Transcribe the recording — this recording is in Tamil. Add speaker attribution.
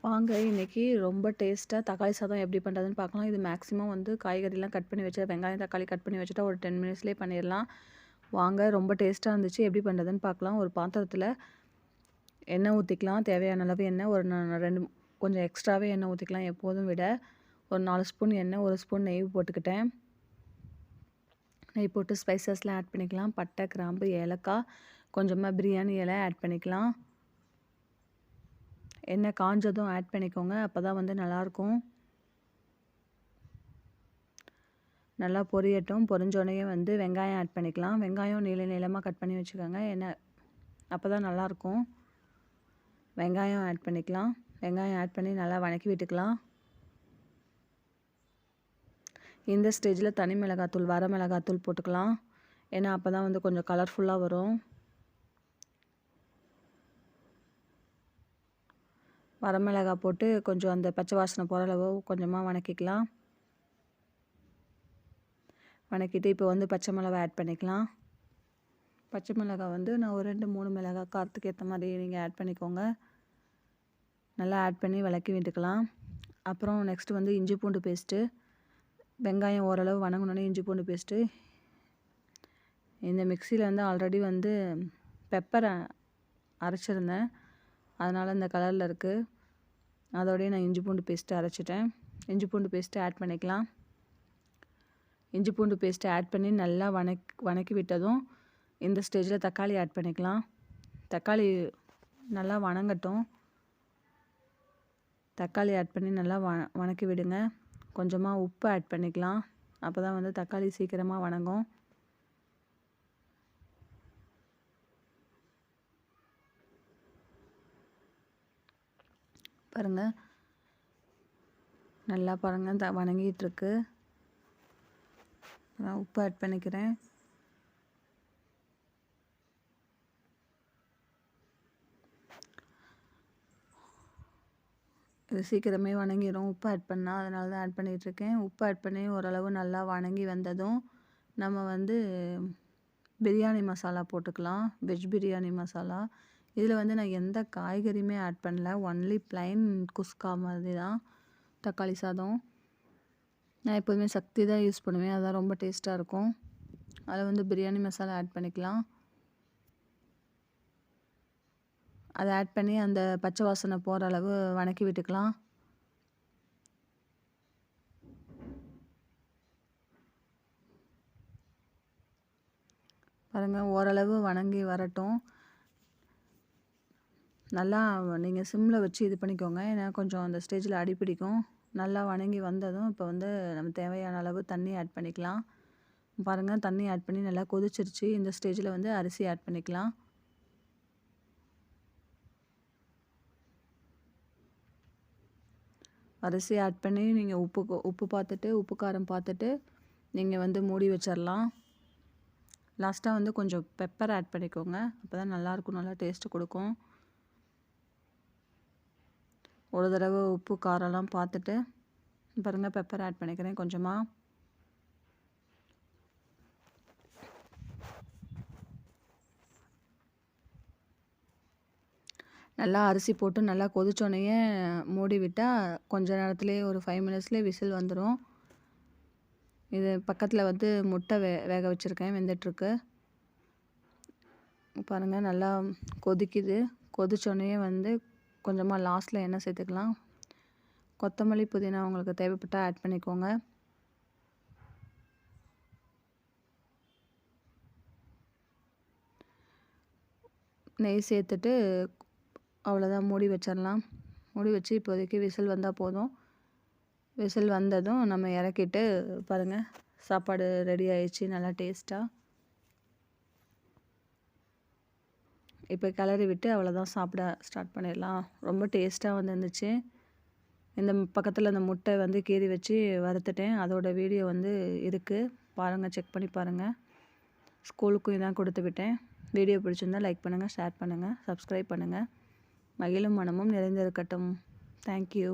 Speaker 1: வாங்க இன்னைக்கு ரொம்ப டேஸ்ட்டாக தக்காளி சாதம் எப்படி பண்ணுறதுன்னு பார்க்கலாம். இது மேக்ஸிமம் வந்து காய்கறிலாம் கட் பண்ணி வச்சு வெங்காயம் தக்காளி கட் பண்ணி வச்சுட்டா ஒரு 10 மினிட்ஸ்லேயே பண்ணிடலாம். வாங்க ரொம்ப டேஸ்ட்டாக இருந்துச்சு. எப்படி பண்ணுறதுன்னு பார்க்கலாம். ஒரு பாத்திரத்தில் எண்ணெய் ஊற்றிக்கலாம். தேவையான அளவு எண்ணெய் ஒரு 2 கொஞ்சம் எக்ஸ்ட்ராவே எண்ணெய் ஊற்றிக்கலாம் எப்போதும் விட. ஒரு 4 ஸ்பூன் எண்ணெய் 1 ஸ்பூன் நெய் போட்டுக்கிட்டேன். நெய் போட்டு ஸ்பைசஸ்லாம் ஆட் பண்ணிக்கலாம். பட்டை கிராம்பு ஏலக்காய் கொஞ்சமாக பிரியாணி இலை ஆட் பண்ணிக்கலாம். எண்ணெய் காஞ்சதும் ஆட் பண்ணிக்கோங்க. அப்போ தான் வந்து நல்லாயிருக்கும். நல்லா பொரியட்டும். பொரிஞ்சோடனே வந்து வெங்காயம் ஆட் பண்ணிக்கலாம். வெங்காயம் நீளமாக கட் பண்ணி வச்சுக்கோங்க. அப்போ தான் நல்லாயிருக்கும். வெங்காயம் ஆட் பண்ணிக்கலாம். வெங்காயம் ஆட் பண்ணி நல்லா வதக்கி விட்டுக்கலாம். இந்த ஸ்டேஜில் தனி மிளகாத்தூள் வர மிளகாத்தூள் போட்டுக்கலாம். ஏன்னா அப்போ தான் வந்து கொஞ்சம் கலர்ஃபுல்லாக வரும். வரமிளகாய் போட்டு கொஞ்சம் அந்த பச்சை வாசனை போகிற அளவு கொஞ்சமாக வதக்கிக்கலாம். வதக்கிட்டு இப்போ வந்து பச்சை மிளகாய் ஆட் பண்ணிக்கலாம். பச்சை மிளகாய் வந்து நான் ஒரு 2-3 மிளகாய் காரத்துக்கு ஏற்ற மாதிரி நீங்கள் ஆட் பண்ணிக்கோங்க. நல்லா ஆட் பண்ணி வதக்கி விட்டுக்கலாம். அப்புறம் நெக்ஸ்ட்டு வந்து இஞ்சி பூண்டு பேஸ்ட்டு. வெங்காயம் ஓரளவு வதங்கினோடனே இஞ்சி பூண்டு பேஸ்ட்டு. இந்த மிக்சியில் வந்து ஆல்ரெடி வந்து பெப்பரை அரைச்சிருந்தேன், அதனால் இந்த கலரில் இருக்குது. அதோடய நான் இஞ்சி பூண்டு பேஸ்ட்டு அரைச்சிட்டேன். இஞ்சி பூண்டு பேஸ்ட்டு ஆட் பண்ணிக்கலாம். இஞ்சி பூண்டு பேஸ்ட்டு ஆட் பண்ணி நல்லா வதக்கி விட்டதும் இந்த ஸ்டேஜில் தக்காளி ஆட் பண்ணிக்கலாம். தக்காளி நல்லா வதங்கட்டும். தக்காளி ஆட் பண்ணி நல்லா வதக்கி விடுங்க. கொஞ்சமாக உப்பு ஆட் பண்ணிக்கலாம். அப்போ தான் வந்து தக்காளி சீக்கிரமாக வதங்கும். பாருங்கள், நல்லா பாருங்கள் வதங்கிட்டுருக்கு. நான் உப்பு ஆட் பண்ணிக்கிறேன். இது சீக்கிரமே வதங்கிடும் உப்பு ஆட் பண்ணால், அதனால தான் ஆட் பண்ணிகிட்ருக்கேன். உப்பு ஆட் பண்ணி ஓரளவு நல்லா வதங்கி வந்ததும் நம்ம வந்து பிரியாணி மசாலா போட்டுக்கலாம். வெஜ் பிரியாணி மசாலா. இதில் வந்து நான் எந்த காய்கறியுமே ஆட் பண்ணல. ஒன்லி ப்ளைன் குஸ்கா மாதிரி தான் தக்காளி சாதம். நான் எப்போதுமே சக்தி தான் யூஸ் பண்ணுவேன். அதான் ரொம்ப டேஸ்ட்டாக இருக்கும். அதில் வந்து பிரியாணி மசாலா ஆட் பண்ணிக்கலாம். அதை ஆட் பண்ணி அந்த பச்சை வாசனை போகிற அளவு வதக்கி விட்டுக்கலாம். பாருங்கள், ஓரளவு வதங்கி வரட்டும். நல்லா நீங்கள் சிம்மில் வச்சு இது பண்ணிக்கோங்க. ஏன்னா கொஞ்சம் அந்த ஸ்டேஜில் அடி பிடிக்கும். நல்லா வதங்கி வந்ததும் இப்போ வந்து நம்ம தேவையான அளவு தண்ணி ஆட் பண்ணிக்கலாம். பாருங்கள், தண்ணி ஆட் பண்ணி நல்லா கொதிச்சிருச்சு. இந்த ஸ்டேஜில் வந்து அரிசி ஆட் பண்ணிக்கலாம். அரிசி ஆட் பண்ணி நீங்கள் உப்பு பார்த்துட்டு உப்பு காரம் பார்த்துட்டு நீங்கள் வந்து மூடி வச்சிடலாம். லாஸ்ட்டாக வந்து கொஞ்சம் பெப்பர் ஆட் பண்ணிக்கோங்க. அப்போ தான் நல்லாயிருக்கும், நல்லா டேஸ்ட்டு கொடுக்கும். ஒரு தடவை உப்பு காரம்லாம் பார்த்துட்டு பாருங்கள், பெப்பர் ஆட் பண்ணிக்கிறேன் கொஞ்சமாக. நல்லா அரிசி போட்டு நல்லா கொதிச்சோடனே மூடி விட்டால் கொஞ்ச நேரத்துலேயே ஒரு 5 மினிட்ஸ்லேயே விசில் வந்துடும். இது பக்கத்தில் வந்து முட்டை வேக வச்சுருக்கேன், வெந்துட்டுருக்கு. பாருங்கள், நல்லா கொதிக்குது. கொதிச்சோடனே வந்து கொஞ்சமாக லாஸ்ட்டில் எண்ணெய் சேர்த்துக்கலாம். கொத்தமல்லி புதினா உங்களுக்கு தேவைப்பட்டால் ஆட் பண்ணிக்கோங்க. நெய் சேர்த்துட்டு அவ்வளோதான், மூடி வச்சிடலாம். மூடி வச்சு இப்போதைக்கு விசில் வந்தால் போதும். விசில் வந்ததும் நம்ம இறக்கிட்டு பாருங்கள், சாப்பாடு ரெடி ஆயிடுச்சு நல்லா டேஸ்ட்டாக. இப்போ கிளறி விட்டு அவ்வளோதான், சாப்பிட ஸ்டார்ட் பண்ணிடலாம். ரொம்ப டேஸ்ட்டாக வந்துருந்துச்சு. இந்த பக்கத்தில் அந்த முட்டை வந்து கீறி வச்சு வறுத்துட்டேன். அதோட வீடியோ வந்து இருக்குது, பாருங்கள், செக் பண்ணி பாருங்கள். ஸ்கூலுக்கும் இதான் கொடுத்து விட்டேன். வீடியோ பிடிச்சிருந்தால் லைக் பண்ணுங்கள், ஷேர் பண்ணுங்கள், சப்ஸ்கிரைப் பண்ணுங்கள். மகிழும் மனமும் நிறைந்திருக்கட்டும். தேங்க்யூ.